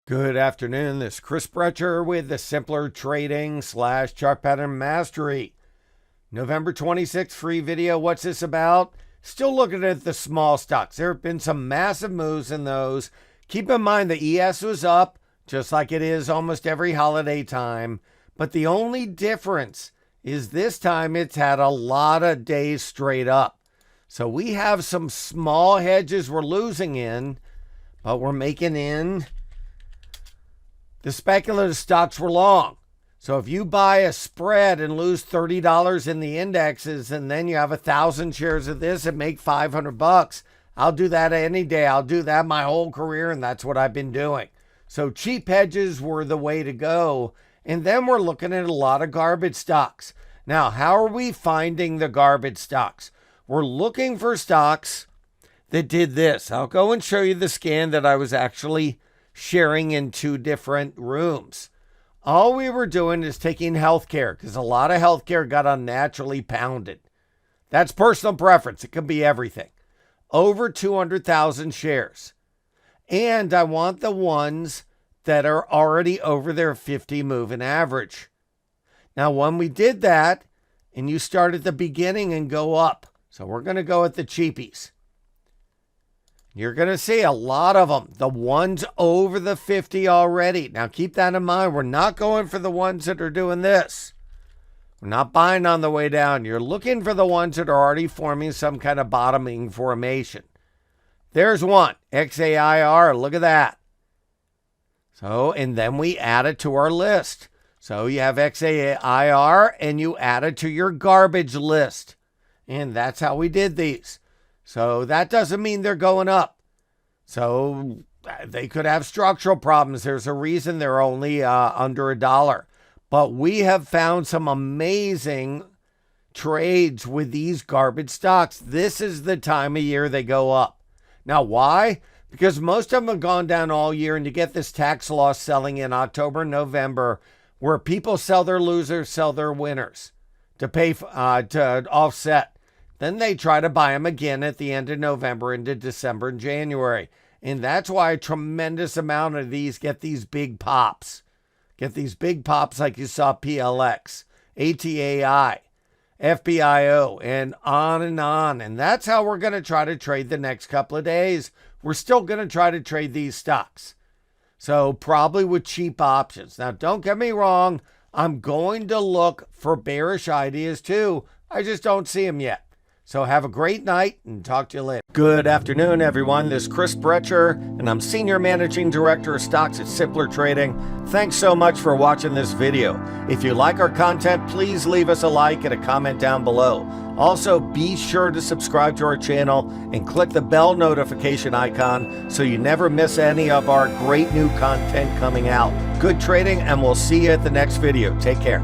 Good afternoon. This is Chris Brecher with the Simpler Trading / Chart Pattern Mastery. November 26th free video. What's this about? Still looking at the small stocks. There have been some massive moves in those. Keep in mind the ES was up, just like it is almost every holiday time. But the only difference is this time it's had a lot of days straight up. So we have some small hedges we're losing in, but we're making in. The speculative stocks were long. So if you buy a spread and lose $30 in the indexes and then you have 1,000 shares of this and make $500, I'll do that any day. I'll do that my whole career, and that's what I've been doing. So cheap hedges were the way to go. And then we're looking at a lot of garbage stocks. Now, how are we finding the garbage stocks? We're looking for stocks that did this. I'll go and show you the scan that I was actually sharing in two different rooms. All we were doing is taking healthcare because a lot of healthcare got unnaturally pounded. That's personal preference. It could be everything. Over 200,000 shares. And I want the ones that are already over their 50 moving average. Now, when we did that, and you start at the beginning and go up. So we're going to go at the cheapies. You're going to see a lot of them, the ones over the 50 already. Now, keep that in mind. We're not going for the ones that are doing this. We're not buying on the way down. You're looking for the ones that are already forming some kind of bottoming formation. There's one, XAIR. Look at that. So, and then we add it to our list. So you have XAIR and you add it to your garbage list. And that's how we did these. So that doesn't mean they're going up. So they could have structural problems. There's a reason they're only under $1. But we have found some amazing trades with these garbage stocks. This is the time of year they go up. Now, why? Because most of them have gone down all year, and you get this tax loss selling in October, November, where people sell their losers, sell their winners to pay to offset. Then they try to buy them again at the end of November into December and January. And that's why a tremendous amount of these get these big pops. Get these big pops like you saw PLX, ATAI, FBIO, and on and on. And that's how we're going to try to trade the next couple of days. We're still going to try to trade these stocks. So probably with cheap options. Now, don't get me wrong. I'm going to look for bearish ideas too. I just don't see them yet. So have a great night and talk to you later. Good afternoon, everyone. This is Chris Brecher, and I'm Senior Managing Director of Stocks at Simpler Trading. Thanks so much for watching this video. If you like our content, please leave us a like and a comment down below. Also, be sure to subscribe to our channel and click the bell notification icon so you never miss any of our great new content coming out. Good trading, and we'll see you at the next video. Take care.